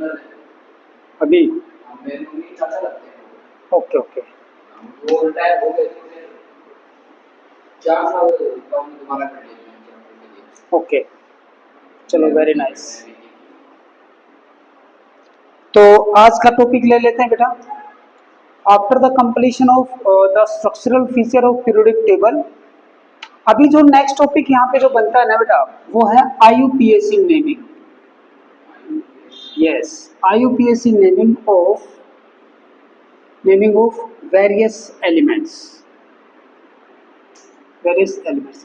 अभी मेरे को नहीं चाचा लगते हैं। ओके ओके वो रिटायर हो गए तो फिर 4 साल काम दोबारा कर लिया। ओके, चलो वेरी नाइस। तो आज का टॉपिक ले लेते हैं बेटा, after the completion of the structural feature of periodic table. अभी जो नेक्स्ट टॉपिक यहाँ पे जो बनता है ना बेटा, वो है IUPAC naming. Yes, IUPAC naming of various elements.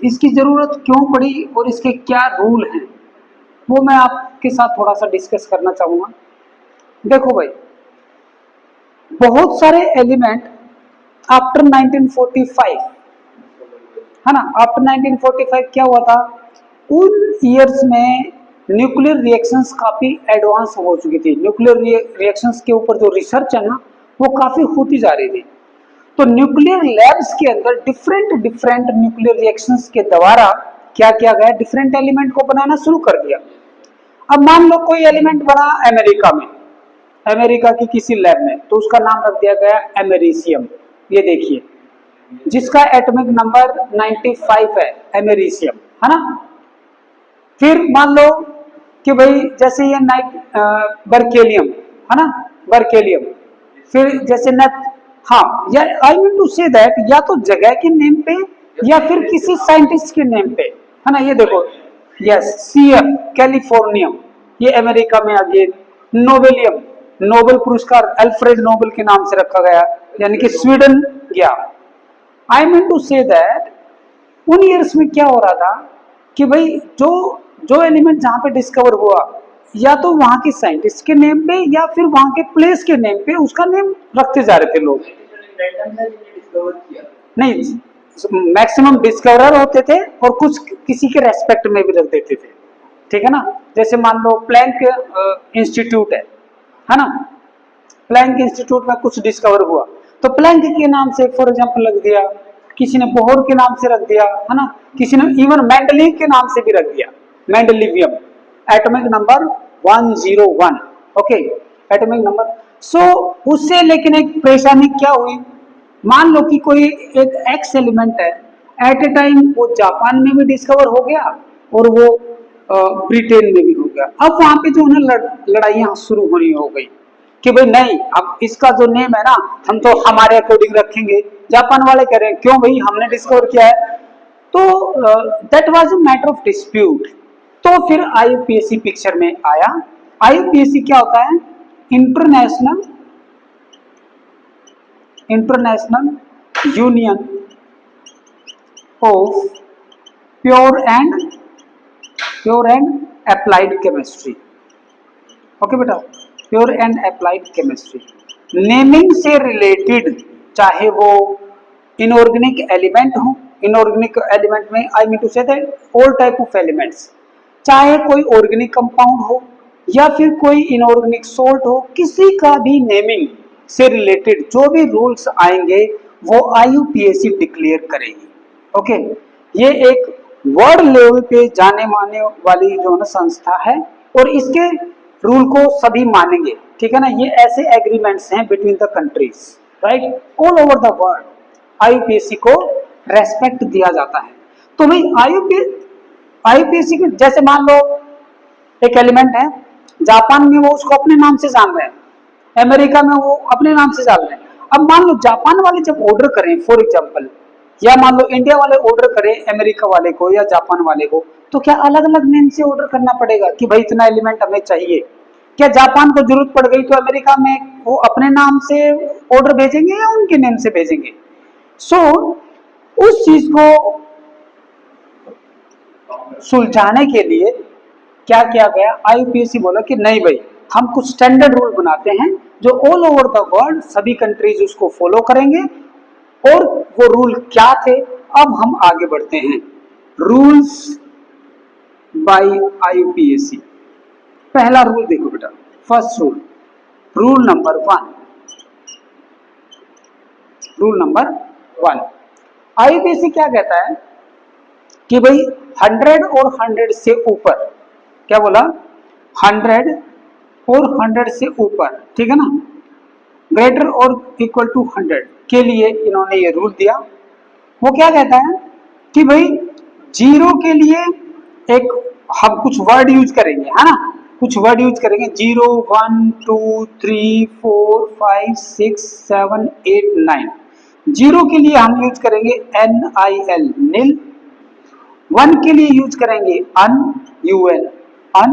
इसकी जरूरत क्यों पड़ी और इसके क्या रूल हैं, वो मैं आपके साथ थोड़ा सा डिस्कस करना चाहूंगा। देखो भाई, बहुत सारे एलिमेंट आफ्टर 1945, है ना, आफ्टर 1945 क्या हुआ था, उन ईयर्स में न्यूक्लियर रिएक्शंस काफी एडवांस हो चुकी थी। न्यूक्लियर रिएक्शंस के ऊपर जो रिसर्च है ना, वो काफी होती जा रही थी। तो न्यूक्लियर लैब्स के अंदर डिफरेंट न्यूक्लियर रिएक्शंस के द्वारा क्या किया गया, डिफरेंट एलिमेंट को बनाना शुरू कर दिया। अब मान लो कोई एलिमेंट बना अमेरिका में, अमेरिका की किसी लैब में, तो उसका नाम रख दिया गया अमेरिशियम। ये देखिए, जिसका एटॉमिक नंबर 95 है, अमेरिशियम, है ना। फिर मान लो कि भाई जैसे ये बर्केलियम, है ना, बर्केलियम। फिर जैसे हाँ, या I mean to say that, या तो जगह के नेम पे या फिर किसी साइंटिस्ट के नेम पे, है ना। ये देखो, यस, CF कैलिफोर्नियम, ये अमेरिका में आ गया। नोबेलियम, नोबेल पुरस्कार अल्फ्रेड नोबेल के नाम से रखा गया, यानी कि स्वीडन गया। I mean to say that उन ईयर्स में क्या हो रहा था कि भाई जो जो एलिमेंट जहां पे डिस्कवर हुआ, या तो वहां के साइंटिस्ट के नेम पे या फिर वहां के प्लेस के नेम पे उसका नेम रखते जा रहे थे लोग। नहीं, मैक्सिमम डिस्कवरर होते थे और कुछ किसी के रेस्पेक्ट में भी रख देते थे, ठीक है ना। जैसे मान लो प्लैंक इंस्टीट्यूट है ना, प्लैंक इंस्टीट्यूट में कुछ डिस्कवर हुआ तो प्लैंक के नाम से फॉर एग्जांपल रख दिया, किसी ने बोहर के नाम से रख दिया, है ना, किसी ने इवन मेंडलीव के नाम से भी रख दिया, mendelevium, atomic number 101, okay, atomic number. So उससे लेकिन एक परेशानी क्या हुई, मान लो कि कोई एक एक्स एलिमेंट है, एट ए टाइम वो जापान में भी डिस्कवर हो गया और वो ब्रिटेन में भी हो गया। अब वहां पे जो है ना लड़ाइयां शुरू होनी हो गई कि भाई नहीं, अब इसका जो नेम है ना, हम तो हमारे अकॉर्डिंग रखेंगे। जापान वाले कह रहे हैं क्यों भाई, हमने डिस्कवर किया है। तो that was a matter of dispute. तो फिर IUPAC पिक्चर में आया। IUPAC क्या होता है, international union of pure and applied chemistry. Okay बेटा, pure and applied chemistry. Naming से रिलेटेड, चाहे वो इनऑर्गेनिक एलिमेंट हो, इनऑर्गेनिक एलिमेंट में I mean to say that all type of elements, चाहे कोई ऑर्गेनिक कंपाउंड हो या फिर कोई इनऑर्गेनिक सोल्ट हो, किसी का भी नेमिंग से रिलेटेड जो भी रूल्स आएंगे वो IUPAC डिक्लेयर करेगी। ओके, ये एक वर्ल्ड लेवल पे जाने माने वाली जो है संस्था है और इसके रूल को सभी मानेंगे, ठीक है ना। ये ऐसे एग्रीमेंट्स हैं between the countries, right, all over the world. IUPAC को रेस्पेक्ट दिया जाता है। तो भाई IUPAC के जैसे मान लो एक एलिमेंट है, जापान में वो उसको अपने नाम से जान रहे हैं, अमेरिका में वो अपने नाम से जान रहे हैं। अब मान लो जापान वाले जब ऑर्डर करें फॉर एग्जांपल, या मान लो इंडिया वाले ऑर्डर करें अमेरिका वाले को या जापान वाले को, तो क्या अलग अलग नेम से ऑर्डर करना पड़ेगा कि भाई इतना एलिमेंट हमें चाहिए? क्या जापान को जरूरत पड़ गई तो अमेरिका में वो अपने नाम से ऑर्डर भेजेंगे या उनके नेम से भेजेंगे? सो उस चीज को सुलझाने के लिए क्या किया गया, IUPAC बोला कि नहीं भाई, हम कुछ स्टैंडर्ड रूल बनाते हैं जो ऑल ओवर द वर्ल्ड सभी कंट्रीज उसको फॉलो करेंगे। और वो रूल क्या थे, अब हम आगे बढ़ते हैं। Rules by IUPAC। पहला रूल देखो बेटा, फर्स्ट रूल नंबर 1। IUPAC क्या कहता है कि भाई 100 और 100 से ऊपर, क्या बोला, 100 और 100 से ऊपर, ठीक है ना, ग्रेटर और इक्वल टू 100 के लिए इन्होंने ये रूल दिया। वो क्या कहता है कि भाई जीरो के लिए एक हम कुछ वर्ड यूज करेंगे, है ना, कुछ वर्ड यूज करेंगे, 0 1 2 3 4 5 6 7 8 9। जीरो के लिए हम यूज करेंगे NIL नील, 1 के लिए यूज करेंगे UN अन,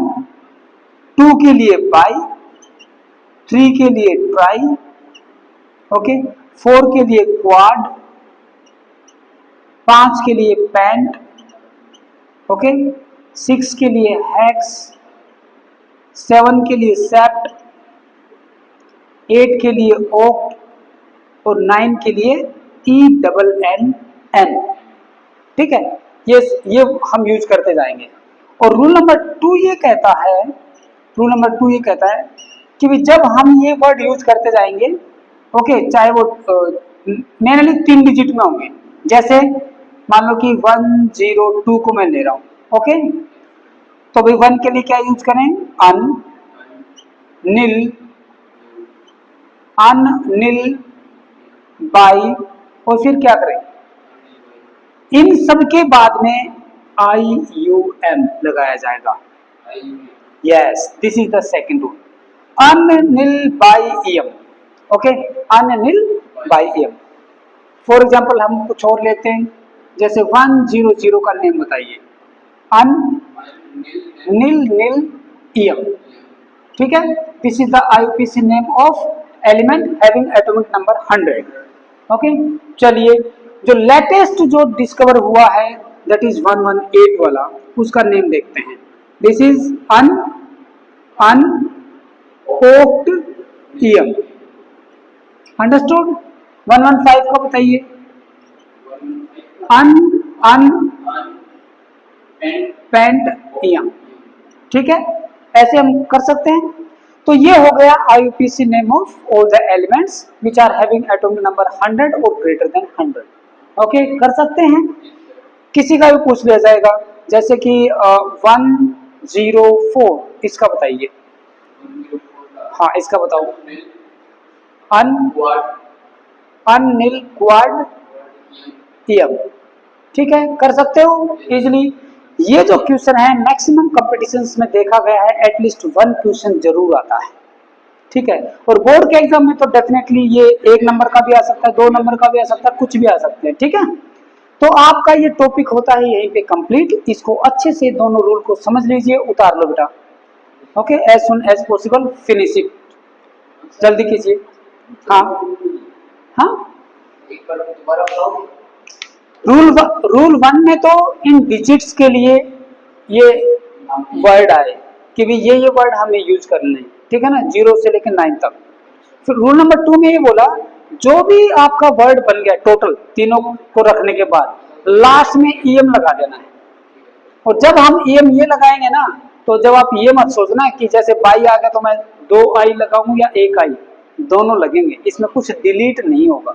2 के लिए बाई, 3 के लिए ट्राई, ओके, 4 के लिए क्वाड, 5 के लिए पैंट, ओके, 6 के लिए हैक्स, 7 के लिए सेप्ट, 8 के लिए ओक्ट और 9 के लिए ENN। ठीक है, ये हम यूज करते जाएंगे। और रूल नंबर 2 ये कहता है, रूल नंबर 2 ये कहता है कि भी जब हम ये वर्ड यूज करते जाएंगे, ओके, चाहे वो मेनली 3 डिजिट में होंगे, जैसे मान लो कि 102 को मैं ले रहा हूं, ओके, तो भाई 1 के लिए क्या यूज करें, नील, नील बाई, और फिर क्या करें, इन सब के बाद में IUM लगाया जाएगा। Yes, this is the second rule, nil bi EM, okay, nil bi EM। For example हम कुछ और लेते हैं, जैसे 100 का नेम बताइए, नील नील EM, ठीक है, this is the IUPAC name of element having atomic number 100, okay. चलिए, जो लेटेस्ट जो डिस्कवर हुआ है दैट इज 118 वाला, उसका नेम देखते हैं। This is oct EM, understood. 115 का बताइए, पेंट EM, ठीक है, ऐसे हम कर सकते हैं। तो ये हो गया IUPAC name of all the elements which are having atomic number 100 और ग्रेटर देन 100, ओके, कर सकते हैं। किसी का भी पूछ लिया जाएगा, जैसे कि 104, इसका बताइए, हाँ इसका बताओ, नील क्वाड EM, ठीक है, कर सकते हो इजिली। ये जो क्वेश्चन है मैक्सिमम कॉम्पिटिशन्स में देखा गया है एटलीस्ट 1 क्वेश्चन जरूर आता है, ठीक है, और बोर्ड के एग्जाम में तो डेफिनेटली ये 1 नंबर का भी आ सकता है, 2 नंबर का भी आ सकता है, कुछ भी आ सकते हैं, ठीक है। तो आपका ये टॉपिक होता है यहीं पे कंप्लीट। इसको अच्छे से दोनों रूल को समझ लीजिए, उतार लो बेटा, okay, as soon as possible finish it, जल्दी कीजिए। हाँ हाँ, एक बार दोबारा बताओ। रूल 1 में तो इन डिजिट्स के लिए ये वर्ड आए कि भी ये वर्ड हमें यूज करने हैं, ठीक है ना, 0 से लेकर 9 तक। फिर रूल नंबर 2 में ये बोला जो भी आपका वर्ड बन गया टोटल तीनों को रखने के बाद लास्ट में EM लगा देना है। और जब हम EM ये लगाएंगे ना, तो जब आप ये मत सोचना कि जैसे बाई आ गया तो मैं 2 I लगाऊं या 1 I, दोनों लगेंगे, इसमें कुछ डिलीट नहीं होगा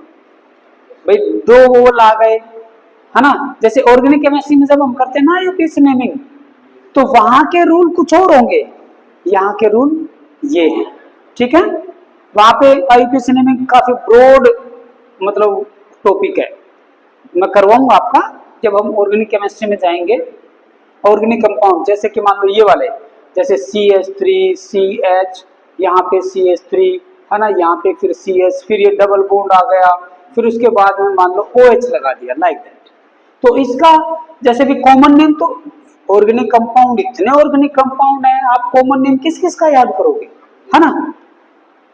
भाई, 2 वोवल आ गए, है ना। जैसे ऑर्गेनिक केमिस्ट्री में जब हम करते हैं ना IUPAC नेमिंग, तो वहां के रूल कुछ और होंगे, यहाँ के रूल ये हैं, ठीक है। वहां पे IUPAC नेमिंग काफी ब्रॉड मतलब टॉपिक है, मैं करवाऊंगा आपका जब हम ऑर्गेनिक केमिस्ट्री में जाएंगे। ऑर्गेनिक कंपाउंड जैसे कि मान लो ये वाले, जैसे CH3 CH, यहाँ पे CH3 है ना, यहाँ पे फिर CH, फिर ये डबल बॉन्ड आ गया, फिर उसके बाद में मान लो OH लगा दिया, लाइक दैट। तो इसका जैसे भी कॉमन नेम, तो ऑर्गेनिक कंपाउंड इतने ऑर्गेनिक कंपाउंड है, आप कॉमन नेम किस किस का याद करोगे, है ना।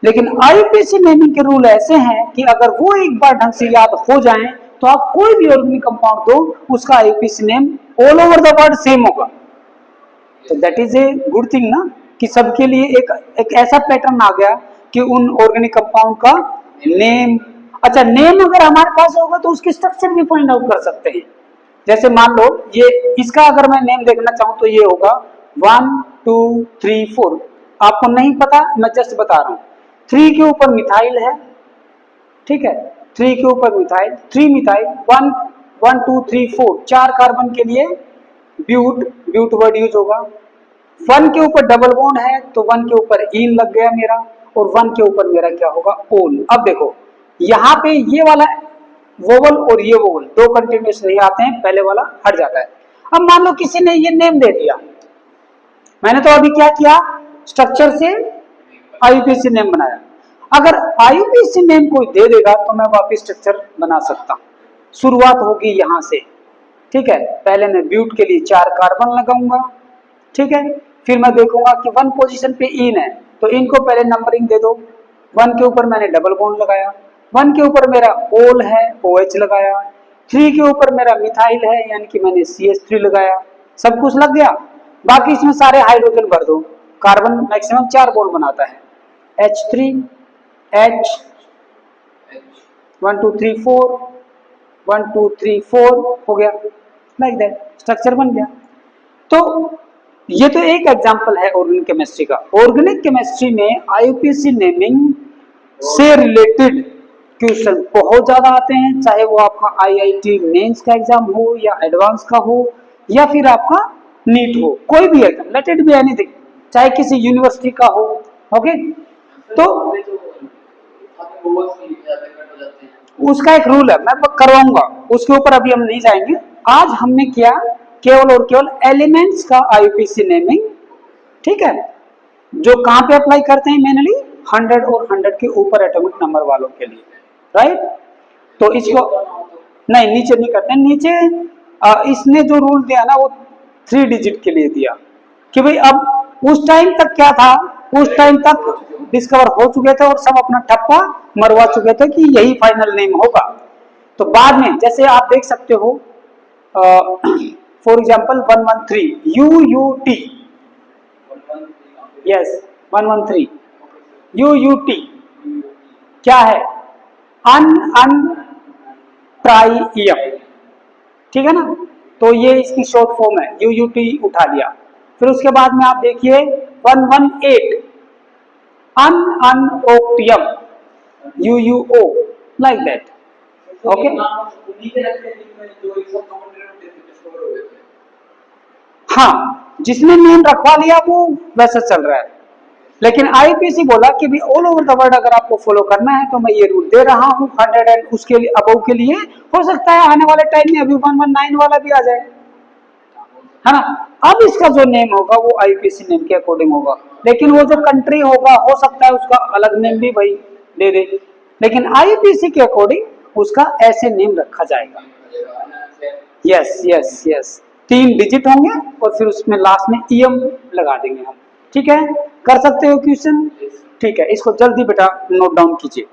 लेकिन IUPAC नेमिंग के रूल ऐसे हैं कि अगर वो एक बार ढंग से याद हो जाएं तो आप कोई भी ऑर्गेनिक कंपाउंड दो, उसका IUPAC name all over the world same होगा। तो that is a good thing ना, कि सबके लिए एक ऐसा पैटर्न आ गया कि उन ऑर्गेनिक कंपाउंड का नेम, अच्छा नेम अगर हमारे पास होगा तो उसकी स्ट्रक्चर भी फाइंड आउट कर सकते हैं। जैसे मान लो ये इसका अगर मैं नेम देखना चाहूं तो ये होगा 1 2 3 4, आपको नहीं पता, मैं जस्ट बता रहा हूं। 3 के ऊपर मिथाइल है, ठीक है, 3 के ऊपर मिथाइल, 3 मिथाइल, 1 1 2 3 4, 4 कार्बन के लिए ब्यूट वर्ड यूज होगा, वन के ऊपर डबल बॉन्ड है तो वन के ऊपर इन लग गया मेरा, और वन के ऊपर मेरा क्या होगा, ओल। अब देखो यहाँ पे ये वाला वोवल और ये वोवल दो कंटिन्यूस नहीं आते हैं, पहले वाला हट जाता है। अब मान लो किसी ने ये नेम दे दिया, मैंने तो अभी क्या किया, स्ट्रक्चर से आईयूपीएसी नेम बनाया। अगर आईयूपीएसी नेम कोई दे देगा तो मैं वापिस स्ट्रक्चर बना सकता हूँ। शुरुआत होगी यहाँ से, ठीक है। पहले मैं ब्यूट के लिए 4 कार्बन लगाऊंगा, ठीक है। फिर मैं देखूंगा कि 1 पोजीशन पे इन है तो इनको पहले नंबरिंग दे दो। 1 के ऊपर मैंने डबल बॉन्ड लगाया, 1 के ऊपर मेरा ओल है, OH लगाया, 3 के ऊपर मेरा मिथाइल है यानी कि मैंने CH3 लगाया, सब कुछ लग गया। बाकी इसमें सारे हाइड्रोजन भर दो। कार्बन मैक्सिमम 4 बॉन्ड बनाता है, H3 H 1 2 3 4 1 2 3 4 हो गया, लाइक दैट स्ट्रक्चर बन गया। तो ये तो एक एग्जांपल है ऑर्गेनिक केमिस्ट्री का। ऑर्गेनिक केमिस्ट्री में आईयूपीएसी नेमिंग से रिलेटेड क्वेश्चन बहुत ज्यादा आते हैं, चाहे वो आपका आईआईटी मेंस का एग्जाम हो या एडवांस का हो या फिर आपका नीट हो, कोई भी exam, let it be anything, चाहे किसी यूनिवर्सिटी का हो। ओके, तो उसका एक रूल है, मैं करवाऊंगा, उसके ऊपर अभी हम नहीं जाएंगे। आज हमने किया केवल और केवल एलिमेंट्स का आईयूपीएसी नेमिंग, ठीक है, जो कहां पे अप्लाई करते हैं, मेनली 100 और 100 के ऊपर एटॉमिक नंबर वालों के लिए, राइट। तो इसको नहीं, नीचे नहीं करते हैं। नीचे इसने जो रूल दिया ना वो 3 डिजिट के लिए दिया कि भाई अब उस टाइम तक क्या था, उस टाइम तक डिस्कवर हो चुके थे और सब अपना ठप्पा मरवा चुके थे कि यही फाइनल नेम होगा। तो बाद में जैसे आप देख सकते हो, for example 113 UUT, yes 113 UUT क्या है, ट्राइयम, ठीक है ना। तो ये इसकी शॉर्ट फॉर्म है, UUT उठा लिया। फिर उसके बाद में आप देखिए 118 अनओक्टियम UUO, लाइक दैट। ओके, हाँ, जिसने नेम रखवा लिया वो वैसा चल रहा है। लेकिन आईपीसी बोला कि भी ऑल ओवर द वर्ल्ड अगर आपको फॉलो करना है तो मैं ये रूल दे रहा हूँ 100 एंड उसके लिए अबव के लिए। हो सकता है आने वाले टाइम में अभी 119 वाला भी आ जाए, है ना। अब इसका जो नेम होगा वो आईपीसी नेम के अकॉर्डिंग होगा, लेकिन वो जो कंट्री होगा हो सकता है उसका अलग नेम भी भाई दे दे, लेकिन आईपीसी के अकॉर्डिंग उसका ऐसे नेम रखा जाएगा। यस यस यस, 3 डिजिट होंगे और फिर उसमें लास्ट में EM लगा देंगे हम, ठीक है। कर सकते हो क्वेश्चन, ठीक है। इसको जल्दी बेटा नोट डाउन कीजिए।